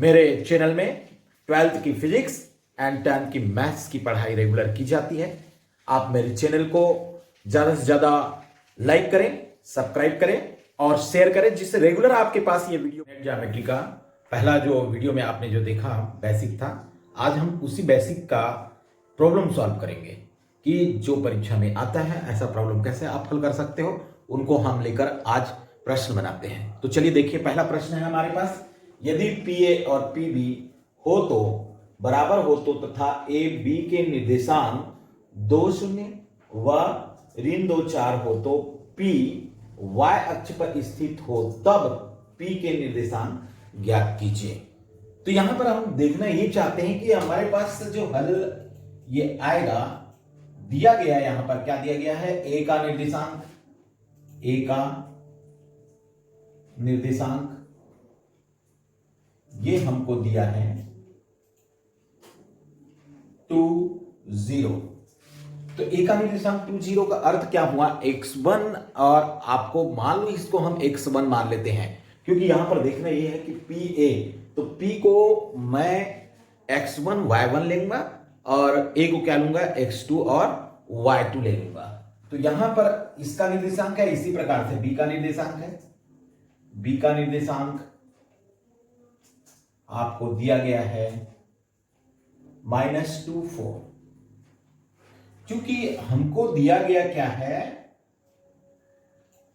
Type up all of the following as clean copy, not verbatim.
मेरे चैनल में 12th की फिजिक्स एंड 10th की मैथ्स की पढ़ाई रेगुलर की जाती है। आप मेरे चैनल को ज़्यादा से ज़्यादा लाइक करें, सब्सक्राइब करें और शेयर करें, जिससे रेगुलर आपके पास ये वीडियो। नेट ज्योमेट्री का पहला जो वीडियो में आपने जो देखा बेसिक था, आज हम उसी बेसिक का प्रॉब्लम सॉल्व करेंगे कि जो परीक्षा में आता है ऐसा प्रॉब्लम कैसे आप हल कर सकते हो, उनको हम लेकर आज प्रश्न बनाते हैं। तो चलिए देखिए, पहला प्रश्न है हमारे पास, यदि पी ए और पी बी हो तो बराबर हो तो तथा ए बी के निर्देशांक 2 शून्य व ऋण 2 4 हो तो पी वाई अक्ष पर स्थित हो तब पी के निर्देशांक ज्ञात कीजिए। तो यहां पर हम देखना ये चाहते हैं कि हमारे पास जो हल ये आएगा, दिया गया है, यहां पर क्या दिया गया है, ए का निर्देशांक, ए का निर्देशांक ये हमको दिया है 2 0। तो ए का निर्देशांक 2 0 का अर्थ क्या हुआ, x1, और आपको मान लो इसको हम x1 मान लेते हैं, क्योंकि यहां पर देखना ये है कि पी ए, तो p को मैं x1 y1 लेऊंगा और a को क्या लूंगा, x2 और y2 ले लूंगा। तो यहां पर इसका निर्देशांक है, इसी प्रकार से b का निर्देशांक है, b का निर्देशांक आपको दिया गया है -2 4। क्योंकि हमको दिया गया क्या है,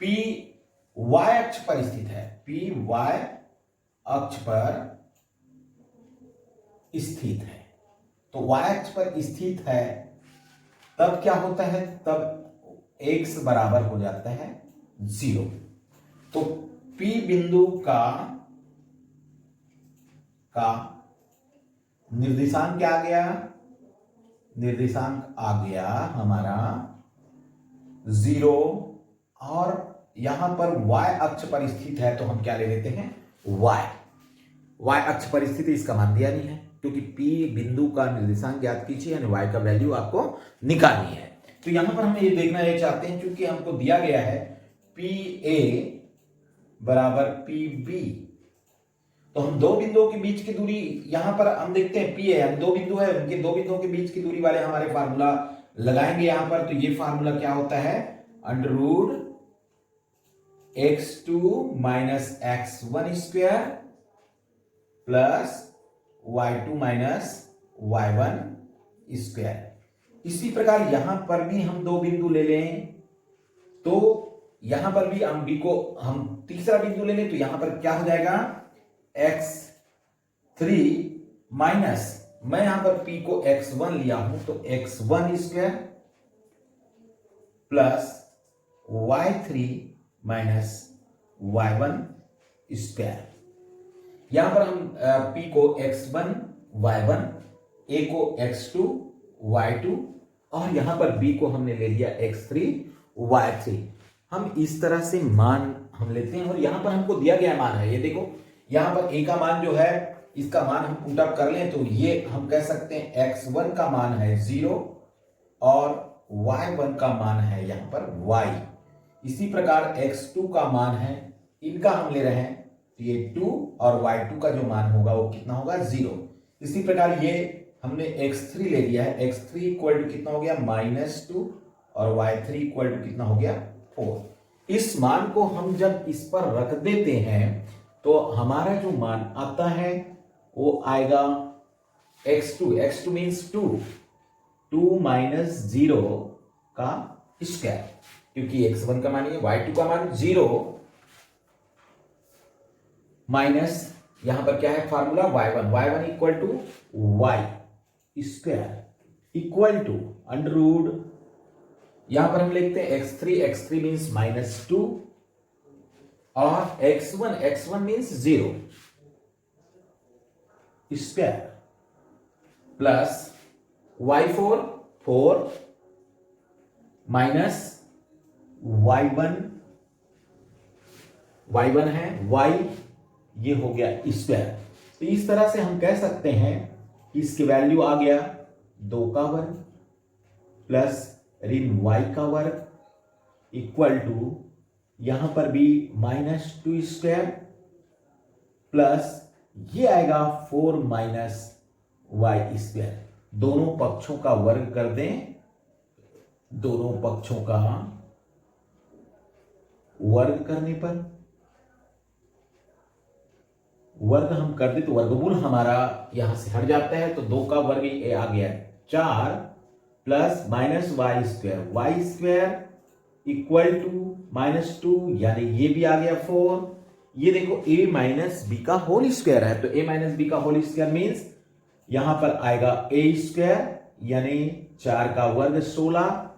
P Y अक्ष पर स्थित है, P Y अक्ष पर स्थित है। तो Y अक्ष पर स्थित है तब क्या होता है, तब x बराबर हो जाता है 0। तो P बिंदु का निर्देशांक क्या आ गया, निर्देशांक आ गया हमारा 0, और यहां पर y अक्ष पर स्थित है तो हम क्या ले लेते हैं, y अक्ष पर स्थित, इसका मान दिया नहीं है क्योंकि p बिंदु का निर्देशांक ज्ञात कीजिए यानी y का वैल्यू आपको निकालनी है। तो यहां पर हम ये देखना ये चाहते हैं, क्योंकि हमको दिया गया है पी ए बराबर पी बी, तो हम दो बिंदुओं के बीच की दूरी यहां पर हम देखते हैं, पी है, दो बिंदु है, उनके दो बिंदुओं के बीच की दूरी वाले हमारे फार्मूला लगाएंगे यहां पर। तो ये फार्मूला क्या होता है, under root x2 minus x1 square plus y2 minus y1 square. इसी प्रकार यहां पर भी हम दो बिंदु ले लें, तो यहां पर भी हम b को हम तीसरा बिंदु ले लें, तो यहां पर क्या हो जाएगा, x3 माइनस, मैं यहां पर p को x1 लिया हूं तो x1 square plus y3 minus y1 square. यहां पर हम p को x1 y1, a को x2 y2, और यहां पर b को हमने ले लिया x3 y3। हम इस तरह से मान हम लेते हैं, और यहां पर हमको दिया गया मान है, ये देखो यहां पर a का मान जो है, इसका मान हम पुट अप कर लें तो ये हम कह सकते हैं x1 का मान है 0 और y1 का मान है यहां पर y। इसी प्रकार x2 का मान है, इनका हम ले रहे हैं तो ये 2 और y2 का जो मान होगा वो कितना होगा, 0। इसी प्रकार ये हमने x3 ले लिया है, x3 इक्वल टू कितना हो गया, -2, और y3 इक्वल टू कितना हो गया, 4। इस मान को हम जब इस पर रख देते हैं तो हमारा जो मान आता है वो आएगा x2 मीन्स 2 माइनस 0 का स्क्वायर, क्योंकि x1 का मान है, y2 का मान 0 माइनस यहां पर क्या है formula, y1 equal to y square equal to under root, यहां पर हम लिखते हैं x3 मीन्स -2 और x1 means 0 square plus y4 4 minus y1 है, y ये हो गया स्क्वायर। तो इस तरह से हम कह सकते हैं कि इसकी वैल्यू आ गया 2 का वर्ग प्लस ऋण y का वर्ग इक्वल टू, यहां पर भी -2 स्क्वायर प्लस ये आएगा 4 माइनस वाई स्क्वायर। दोनों पक्षों का वर्ग कर दें, दोनों पक्षों का वर्ग करने पर वर्ग हम कर दे तो वर्गमूल हमारा यहां से हट जाता है, तो 2 का वर्ग ये आ गया 4 plus minus Y square equal to -2, यानी ये भी आ गया 4। ये देखो a माइनस बी का होल स्क्वायर है, तो a माइनस बी का होल स्क्वायर मीन्स यहां पर आएगा a स्क्वायर यानी 4 का वर्ग 16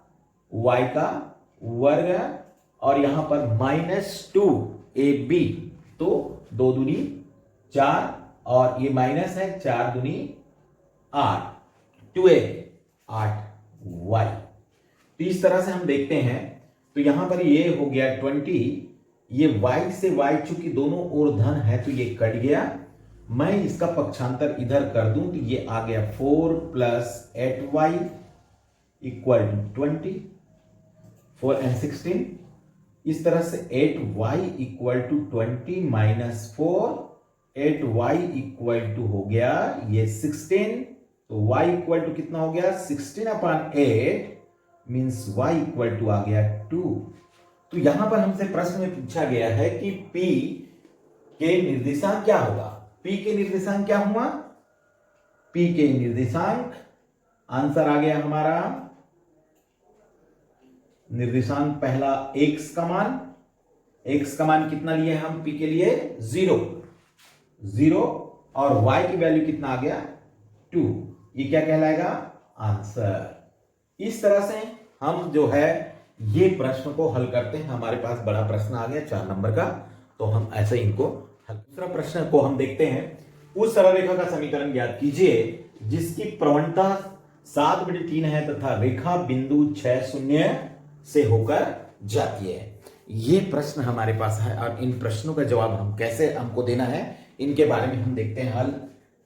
y का वर्ग, और यहां पर -2ab, तो 2 दूनी 4 और ये माइनस है 4 दूनी 8, 2a 8y। तो इस तरह से हम देखते हैं, तो यहां पर ये हो गया 20, ये y से y चूंकि दोनों ओर धन है तो ये कट गया, मैं इसका पक्षांतर इधर कर दूं तो ये आ गया 4 plus 8y equal to 20, 4 and 16। इस तरह से 8y equal to 20 minus 4, 8y equal to हो गया ये 16, तो y इक्वल टू कितना हो गया 16/8 मीन्स y इक्वल टू आ गया 2। तो यहां पर हमसे प्रश्न में पूछा गया है कि P के निर्देशांक क्या होगा। P के निर्देशांक क्या हुआ, P के निर्देशांक आंसर आ गया हमारा, निर्देशांक पहला x का मान कितना लिए हम P के लिए 0 और y की वैल्यू कितना आ गया 2, ये क्या कहलाएगा आंसर। इस तरह से हम जो है ये प्रश्न को हल करते हैं। हमारे पास बड़ा प्रश्न आ गया 4 नंबर का, तो हम ऐसे इनको हल। दूसरा प्रश्न को हम देखते हैं, उस सरल रेखा का समीकरण ज्ञात कीजिए जिसकी प्रवणता 7/3 है तथा रेखा बिंदु 6 0 से होकर जाती है। ये प्रश्न हमारे पास है और इन प्रश्नों का जवाब हम कैसे हमको देना है इनके बारे में हम देखते हैं हल।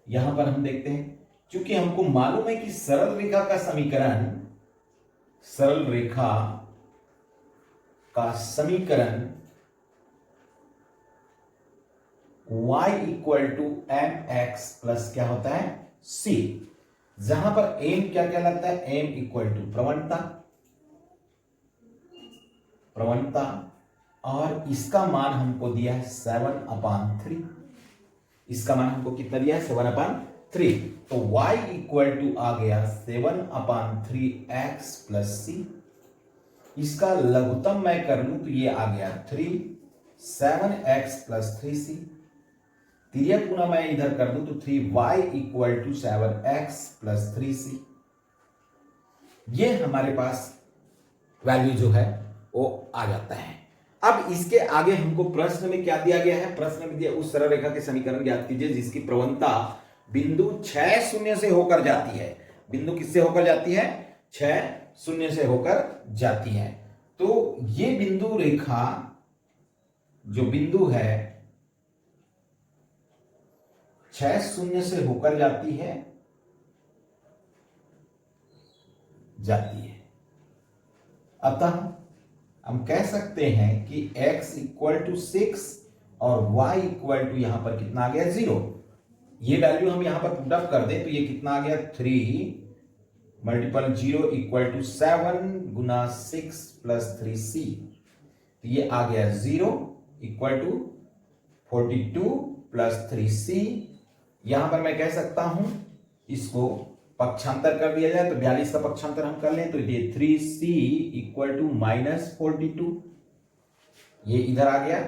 यहां पर हम देखते हैं, क्योंकि हमको मालूम है कि सरल रेखा का समीकरण y equal to mx plus क्या होता है c, जहां पर m क्या कहलाता है, m इक्वल टू प्रवणता, और इसका मान हमको दिया है 7/3। इसका मान हमको कितना दिया है 7/3, तो y इक्वल टू आ गया 7/3x प्लस c। इसका लघुत्तम मैं कर लूं तो ये आ गया 3, 7x प्लस 3c। तिर्यक गुना मैं इधर कर दूं तो 3y equal to 7x plus 3c। ये हमारे पास वैल्यू जो है वो आ जाता है। अब इसके आगे हमको प्रश्न में क्या दिया गया है, प्रश्न में दिया उस सरल रेखा के समीकरण ज्ञात कीजिए जिसकी प्रवणता बिंदु 6 0 से होकर जाती है। बिंदु किससे होकर जाती है, 6 0 से होकर जाती है। तो ये बिंदु रेखा जो बिंदु है 6 0 से होकर जाती है अतः हम कह सकते हैं कि x इक्वल टू 6 और y इक्वल टू यहां पर कितना आ गया 0। ये वैल्यू हम यहां पर पुट अप कर दें तो ये कितना आ गया 3 मल्टीपल 0 इक्वल टू 7 गुना 6 प्लस 3c, तो ये आ गया 0 इक्वल टू 42 प्लस 3c। यहां पर मैं कह सकता हूं इसको पक्षांतर कर दिया जाए तो 42 का पक्षांतर हम कर लें तो ये 3c इक्वल टू -42, ये इधर आ गया।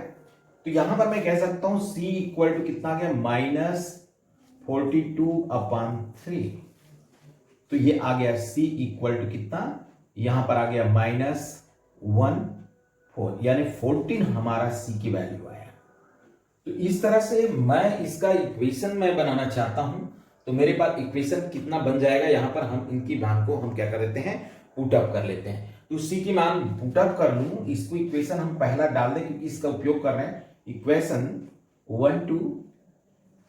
तो यहां पर मैं कह सकता हूं c इक्वल टू कितना आ गया -42/3, तो ये आ गया c इक्वल टू कितना, यहां पर आ गया -1/4 यानी 14 हमारा c की वैल्यू आया। तो इस तरह से मैं इसका इक्वेशन मैं बनाना चाहता हूं तो मेरे पास इक्वेशन कितना बन जाएगा, यहां पर हम इनकी मान को हम क्या कर देते हैं पुट अप कर लेते हैं। तो c की मान पुट अप कर लूं, इसको इक्वेशन हम पहला डाल दें क्योंकि इसका उपयोग कर रहे हैं इक्वेशन 1 2,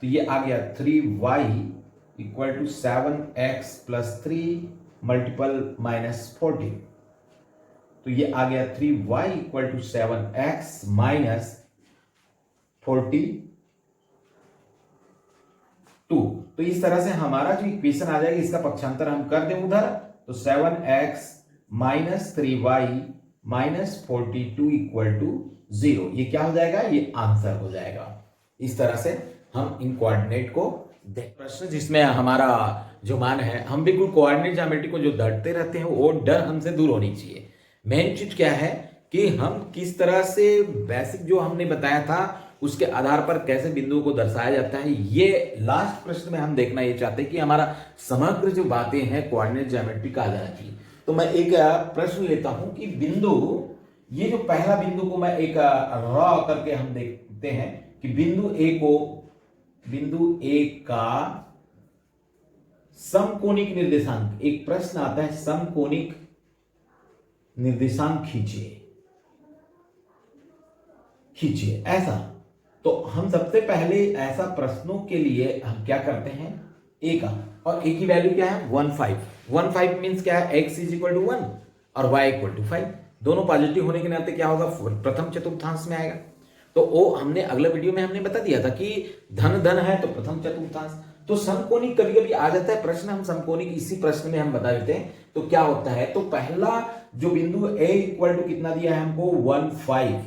तो ये आ गया 3y equal to 7x plus 3 multiple -14, तो ये आ गया 3y equal to 7x minus 40 2। तो इस तरह से हमारा जो इक्वेशन आ जाएगी, इसका पक्षांतर हम कर दें उधर, तो 7x minus 3y minus 42 equal to 0। ये क्या हो जाएगा, ये आंसर हो जाएगा। इस तरह से हम इन कोऑर्डिनेट को देख, प्रश्न जिसमें हमारा जो मान है, हम बिल्कुल कोऑर्डिनेट ज्योमेट्री को जो डरते रहते हैं वो डर हमसे दूर होनी चाहिए। मेन चीज क्या है कि हम किस तरह से बेसिक जो हमने बताया था उसके आधार पर कैसे बिंदुओं को दर्शाया जाता है, ये लास्ट प्रश्न में हम देखना ये चाहते हैं कि हमारा समग्र जो बातें हैं कोऑर्डिनेट ज्योमेट्री का आ जाना चाहिए। तो मैं एक प्रश्न लेता हूं कि बिंदु, ये जो पहला बिंदु को मैं एक रॉ करके हम देखते हैं कि बिंदु ए का समकोणिक निर्देशांक, एक प्रश्न आता है समकोणिक निर्देशांक खींचिए ऐसा। तो हम सबसे पहले ऐसा प्रश्नों के लिए हम क्या करते हैं, ए का, और ए की वैल्यू क्या है 15 मींस क्या है, x इज इक्वल टू 1 और y इक्वल टू 5। दोनों पॉजिटिव होने के नाते क्या होगा, प्रथम चतुर्थांश में आएगा। तो वो हमने अगले वीडियो में हमने बता दिया था कि धन धन है तो प्रथम चतुर्थांश। तो समकोणिक कभी कभी आ जाता है प्रश्न, हम समकोणिक इसी प्रश्न में हम बता देते हैं। तो क्या होता है, तो पहला जो बिंदु a इक्वल टू कितना दिया है हमको 15,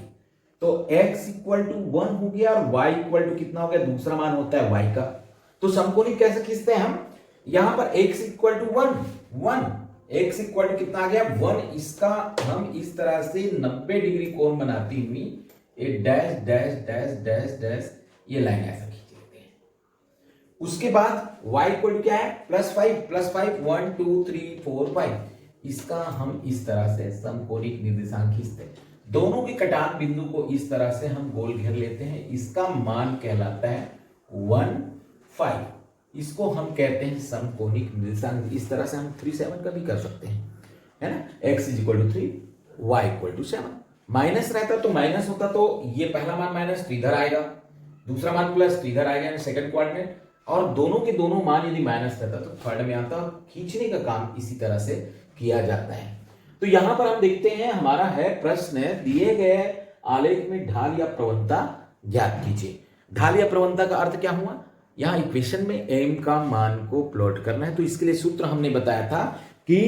तो x इक्वल टू 1 हो गया और y इक्वल टू कितना हो गया, दूसरा मान होता है y का। तो समकोणिक कैसे खींचते हैं हम, यहां पर x equal to 1, x equal to कितना आ गया 1, इसका हम इस तरह से 90 डिग्री कोण बनाती हुई ये dash dash dash dash dash ये लाइन ऐसा खींच लेते हैं। उसके बाद y इक्वल टू क्या है +5 1 2 3 4 5, इसका हम इस तरह से समकोणिक निर्देशांक खींचते हैं। दोनों के कटान बिंदु को इस तरह से हम गोल घेर लेते हैं, इसका मान कहलाता है 15। इसको हम कहते हैं समकोणिक निर्देशांक। इस तरह से हम 3 7 का भी कर सकते हैं, है ना, x is equal to 3 y equal to 7। Minus रहता तो माइनस होता तो ये पहला मान माइनस तो इधर आएगा, दूसरा मान प्लस तो इधर आएगा, सेकंड कोऑर्डिनेट, और दोनों के दोनों मान यदि माइनस रहता तो थर्ड में आता। खींचने का काम इसी तरह से किया जाता है। तो यहां पर हम देखते हैं हमारा है प्रश्न, दिए गए आलेख में ढाल या प्रवणता ज्ञात कीजिए। ढाल या प्रवणता का अर्थ क्या हुआ, यहां इक्वेशन में m का मान को प्लॉट करना है। तो इसके लिए सूत्र हमने बताया था कि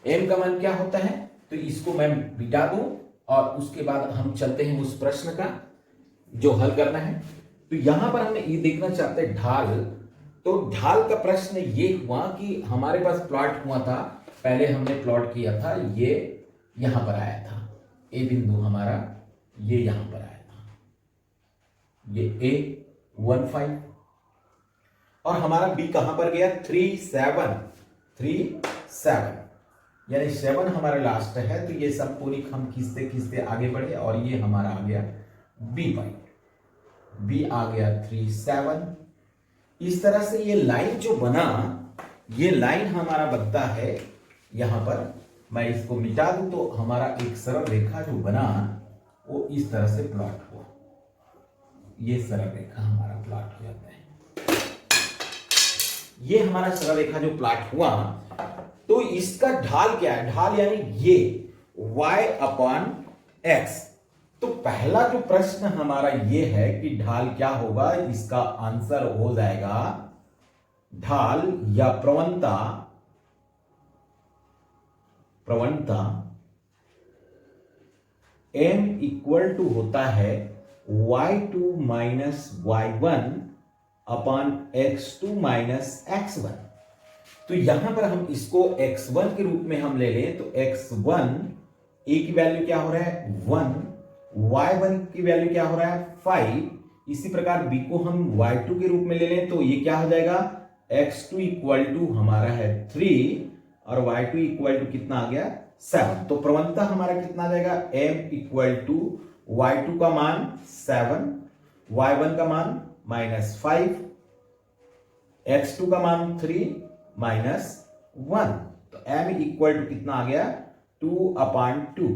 m का मान क्या होता है, तो इसको मैं मिटा दूं और उसके बाद हम चलते हैं उस प्रश्न का जो हल करना है। तो यहां पर हमने ये देखना चाहते हैं ढाल। तो ढाल का प्रश्न ये हुआ कि हमारे पास प्लॉट हुआ था, पहले हमने प्लॉट किया था, ये यहां पर आया था, ए बिंदु हमारा ये यहां पर आया था, ये A 15, और हमारा बी कहां पर गया 3 7, यानी 7 हमारा लास्ट है। तो ये समकोणिक हम खींचते खींचते आगे बढ़े और ये हमारा आ गया बी पॉइंट, बी आ गया 3 7। इस तरह से ये लाइन जो बना, ये लाइन हमारा बनता है यहां पर, मैं इसको मिटा दूं तो हमारा एक सरल रेखा जो बना वो इस तरह से प्लॉट हुआ, ये सरल रेखा हमारा प्लॉट हो जाता है। ये हमारा सरल रेखा जो प्लॉट हुआ, तो इसका ढाल क्या है, ढाल यानी ये y/x। तो पहला जो प्रश्न हमारा ये है कि ढाल क्या होगा, इसका आंसर हो जाएगा ढाल या प्रवणता m इक्वल टू होता है y2 minus y1 upon x2 minus x1। तो यहां पर हम इसको x1 के रूप में हम ले लें तो x1 a की वैल्यू क्या हो रहा है 1, y1 की वैल्यू क्या हो रहा है 5। इसी प्रकार b को हम y2 के रूप में ले लें तो ये क्या हो जाएगा x2 इक्वल टू हमारा है 3 और y2 इक्वल टू कितना आ गया 7। तो प्रवणता हमारा कितना आ जाएगा m इक्वल टू y2 का मान 7, y1 का मान -5, x2 का मान 3 -1। तो m इक्वल टू कितना आ गया 2/2,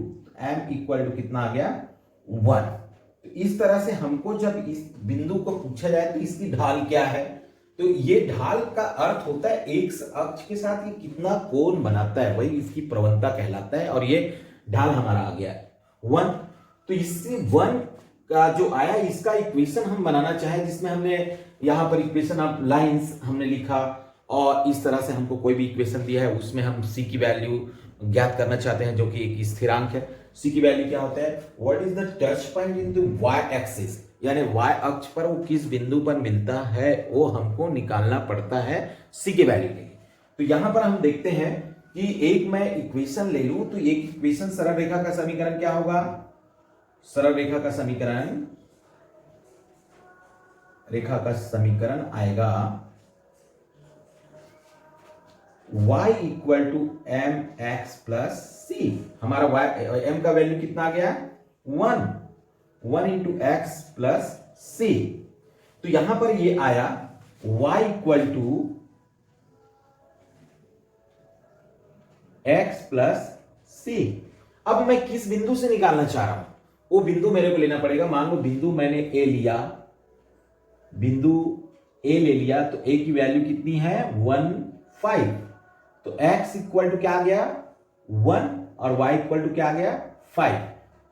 m इक्वल टू कितना आ गया 1। तो इस तरह से हमको जब इस बिंदु को पूछा जाए तो इसकी ढाल क्या है, तो ये ढाल का अर्थ होता है एक अक्ष के साथ ये कितना कोण बनाता है, वही इसकी प्रवणता कहलाता है। और ये ढाल हमारा आ गया 1। तो इससे 1 का जो आया इसका इक्वेशन हम बनाना चाहे जिसमें हमने यहाँ पर इक्वेशन ऑफ लाइंस हमने लिखा, और इस तरह से हमको कोई भी इक्वेशन दिया है उसमें हम c की वैल्यू ज्ञात करना चाहते हैं जो कि एक स्थिरांक है। c की वैल्यू क्या होता है, what is the touch point in the y axis, यानी y अक्ष पर वो किस बिंदु पर मिलता है वो हमको निकालना पड़ता है c की वैल्यू के लिए। तो यहां पर हम देखते हैं कि एक मैं इक्वेशन ले लूं तो एक इक्वेशन सरल रेखा का समीकरण क्या होगा, सरल रेखा का समीकरण आएगा y equal to M X plus C. हमारा y m का वैल्यू कितना आ गया, 1 इंटू एक्स प्लस सी। तो यहां पर ये आया y equal to X plus C. अब मैं किस बिंदु से निकालना चाह रहा हूं, वो बिंदु मेरे को लेना पड़ेगा। मान लो बिंदु मैंने ए लिया, बिंदु ए ले लिया, तो ए की वैल्यू कितनी है 1 5, तो x इक्वल टू क्या आ गया 1 और y इक्वल टू क्या आ गया 5।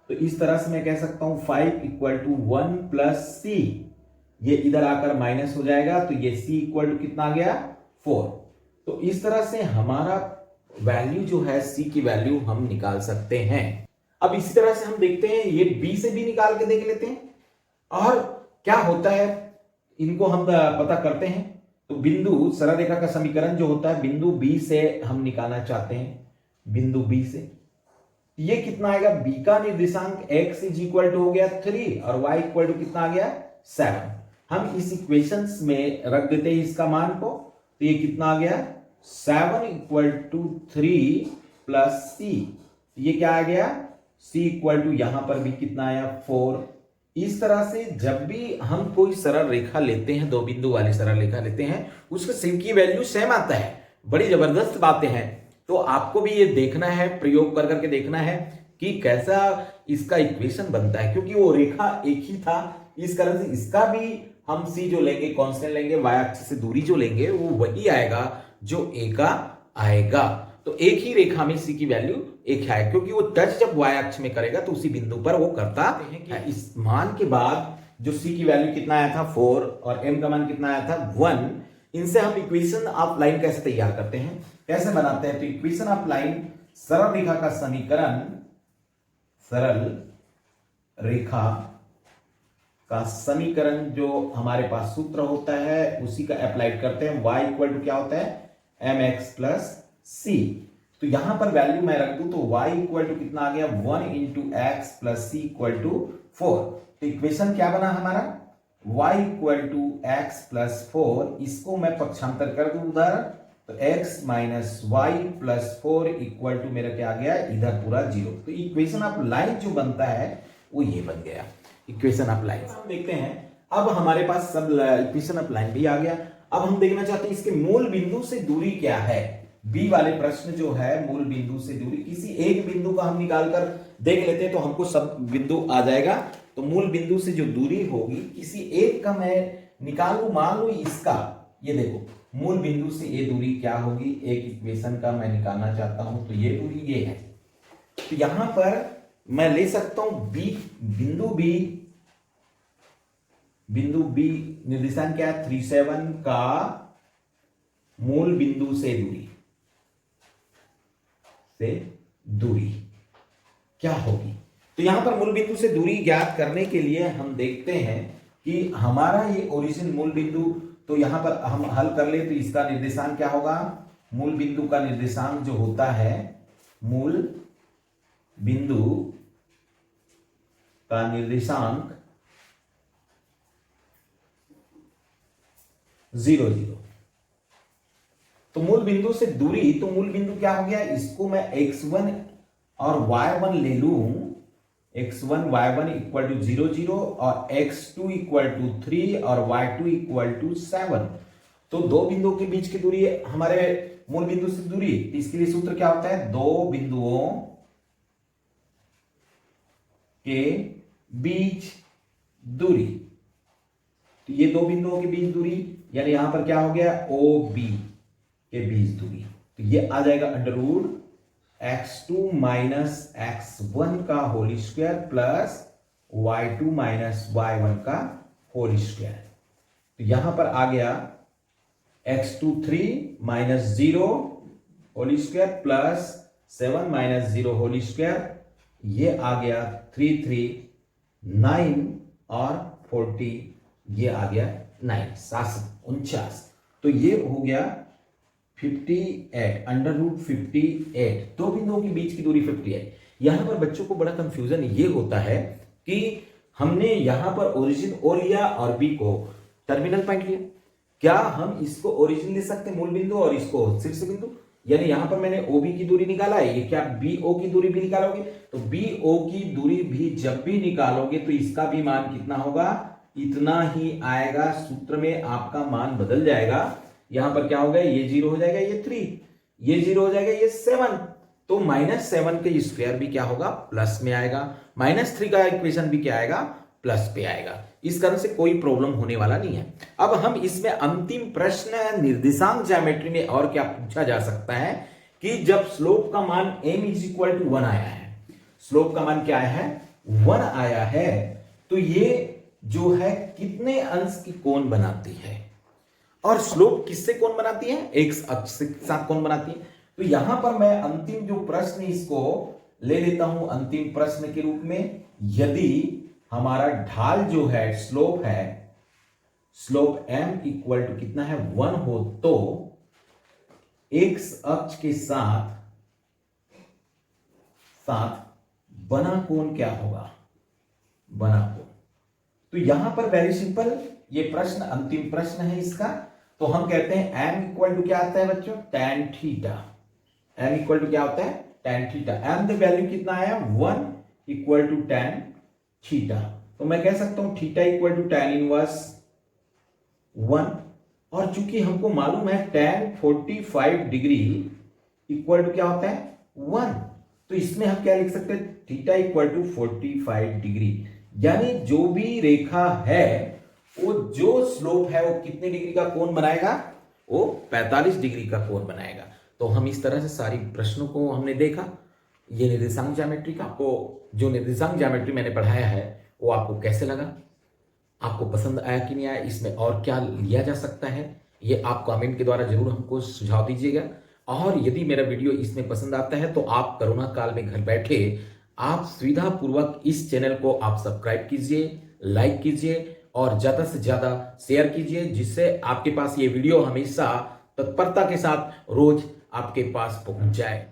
तो इस तरह से मैं कह सकता हूं 5 इक्वल टू 1 प्लस सी, ये इधर आकर माइनस हो जाएगा, तो ये c इक्वल टू कितना आ गया 4। तो इस तरह से हमारा वैल्यू जो है c की वैल्यू हम निकाल सकते हैं। अब इसी तरह से हम देखते हैं ये b से भी निकाल के देख लेते हैं और क्या होता है, इनको हम पता करते हैं। तो बिंदु सरल रेखा का समीकरण जो होता है बिंदु B से हम निकालना चाहते हैं, बिंदु B से ये कितना आएगा, B का निर्देशांक x इज इक्वल टू हो गया 3 और y इक्वल टू कितना आ गया 7। हम इस इक्वेशंस में रख देते हैं इसका मान को, तो ये कितना आ गया 7 इक्वल टू 3 प्लस सी, ये क्या आ गया c इक्वल टू यहां पर भी कितना आया 4। इस तरह से जब भी हम कोई सरल रेखा लेते हैं, दो बिंदु वाली सरल रेखा लेते हैं, उसके c की वैल्यू सेम आता है। बड़ी जबरदस्त बातें हैं। तो आपको भी ये देखना है, प्रयोग कर करके देखना है कि कैसा इसका इक्वेशन बनता है, क्योंकि वो रेखा एक ही था, इस कारण से इसका भी हम c जो लेंगे कांस्टेंट लेंगे, y अक्ष से दूरी जो लेंगे वो वही आएगा जो a का आएगा। तो एक ही रेखा में c की वैल्यू एक है, क्योंकि वो टच जब y अक्ष में करेगा तो उसी बिंदु पर वो करता है। इस मान के बाद जो c की वैल्यू कितना आया था 4 और m का मान कितना आया था 1, इनसे हम इक्वेशन ऑफ लाइन कैसे तैयार करते हैं, कैसे बनाते हैं। तो इक्वेशन ऑफ लाइन सरल रेखा का समीकरण, सरल रेखा का समीकरण जो हमारे पास सूत्र होता है उसी का अप्लाइड करते हैं। y इक्वल टू क्या होता है mx प्लस सी। तो यहां पर वैल्यू मैं रख दूं तो y इक्वल टू कितना आ गया 1 into X plus C equal to 4। तो इक्वेशन क्या बना हमारा y equal to X plus 4, इसको मैं पक्षांतर कर दूं उधर, तो x minus Y plus 4 equal to मेरा क्या आ गया इधर पूरा 0। तो इक्वेशन ऑफ लाइन जो बनता है वो ये बन गया इक्वेशन ऑफ लाइन। हम देखते हैं अब हमारे पास सब इक्वेशन ऑफ लाइन भी आ गया। अब हम देखना चाहते हैं इसके मूल बिंदु से दूरी क्या है। बी वाले प्रश्न जो है मूल बिंदु से दूरी, किसी एक बिंदु का हम निकालकर देख लेते हैं तो हमको सब बिंदु आ जाएगा। तो मूल बिंदु से जो दूरी होगी किसी एक का मैं निकालू, मान लो इसका, ये देखो मूल बिंदु से ये दूरी क्या होगी, एक इक्वेशन का मैं निकालना चाहता हूं तो ये दूरी ये है। तो यहां पर मैं ले सकता हूं बी, बिंदु बी निर्देशांक क्या है 37 का मूल बिंदु से दूरी क्या होगी। तो यहां पर मूल बिंदु से दूरी ज्ञात करने के लिए हम देखते हैं कि हमारा ये ओरिजिन मूल बिंदु, तो यहां पर हम हल कर ले तो इसका निर्देशांक क्या होगा, मूल बिंदु का निर्देशांक जो होता है, मूल बिंदु का निर्देशांक 0 0। तो मूल बिंदु से दूरी, तो मूल बिंदु क्या हो गया, इसको मैं x1 और y1 ले लूं, x1 y1 इक्वल टू 0 0 और x2 इक्वल टू 3 और y2 इक्वल टू 7। तो दो बिंदुओं के बीच की दूरी हमारे मूल बिंदु से दूरी, इसके लिए सूत्र क्या होता है, दो बिंदुओं के बीच दूरी। तो ये दो बिंदुओं के बीच दूरी यानी यहां पर क्या हो गया ओ बी के बीच दूरी, तो ये आ जाएगा under root x2 minus x1 का whole square plus y2 minus y1 का होल स्क्वायर। तो यहां पर आ गया x2 3 minus 0 whole square plus 7 minus 0 whole square, ये आ गया 3 3 9 और 40, ये आ गया 9 749। तो ये हो गया 58 अंडर रूट 58, दो बिंदुओं के बीच की दूरी 58। यहां पर बच्चों को बड़ा कंफ्यूजन ये होता है कि हमने यहां पर ओरिजिन ओ लिया और बी को टर्मिनल पॉइंट लिया, क्या हम इसको ओरिजिन ले सकते हैं मूल बिंदु और इसको शीर्ष बिंदु? यानी यहां पर मैंने OB की दूरी निकाला है, ये क्या BO की दूरी भी निकालोगे? तो BO की दूरी भी जब भी निकालोगे तो इसका भी मान कितना होगा? इतना ही आएगा। सूत्र में आपका मान बदल जाएगा। यहां पर क्या होगा? ये 0 हो जाएगा, ये 3, ये 0 हो जाएगा, ये 7। तो -7 के स्क्वायर भी क्या होगा? प्लस में आएगा। -3 का इक्वेशन भी क्या आएगा? प्लस पे आएगा। इस कारण से कोई प्रॉब्लम होने वाला नहीं है। अब हम इसमें अंतिम प्रश्न निर्देशांक ज्योमेट्री में और क्या पूछा जा सकता है कि जब स्लोप का मान m = 1 आया है, स्लोप का मान क्या आया है? 1 आया है, तो ये जो है कितने अंश की कोण बनाती है? और स्लोप किससे कोण बनाती है? x अक्ष के साथ कोण बनाती है। तो यहां पर मैं अंतिम जो प्रश्न इसको ले लेता हूं अंतिम प्रश्न के रूप में। यदि हमारा ढाल जो है स्लोप है, स्लोप m = कितना है? 1 हो, तो x अक्ष के साथ बना कोण क्या होगा? बना कोण। तो यहां पर वेरी सिंपल, ये प्रश्न अंतिम प्रश्न है इसका। तो हम कहते हैं m = क्या आता है बच्चों? tan theta. m = क्या होता है? tan theta. m the value कितना आया? 1 = tan थीटा। तो मैं कह सकता हूं थीटा = tan इनवर्स 1। और चूंकि हमको मालूम है tan 45 डिग्री इक्वल टू क्या होता है? 1, तो इसमें हम क्या लिख सकते हैं? Theta = 45 degree. यानी जो भी रेखा है वो जो स्लोप है वो कितने डिग्री का कोण बनाएगा? वो 45 डिग्री का कोण बनाएगा। तो हम इस तरह से सारी प्रश्नों को हमने देखा। ये निर्देशांक ज्योमेट्री का, आपको जो निर्देशांक ज्योमेट्री मैंने पढ़ाया है वो आपको कैसे लगा? आपको पसंद आया कि नहीं आया? इसमें और क्या लिया जा सकता है? ये आप कमेंट के द्वारा जरूर हमको सुझाव दीजिएगा। और यदि मेरा वीडियो इसमें पसंद आता है तो आप कोरोना काल में घर बैठे आप सुविधा पूर्वक इस चैनल को आप सब्सक्राइब कीजिए, लाइक कीजिए और ज्यादा से ज्यादा शेयर कीजिए, जिससे आपके पास ये वीडियो हमेशा तत्परता के साथ रोज आपके पास पहुंच जाए।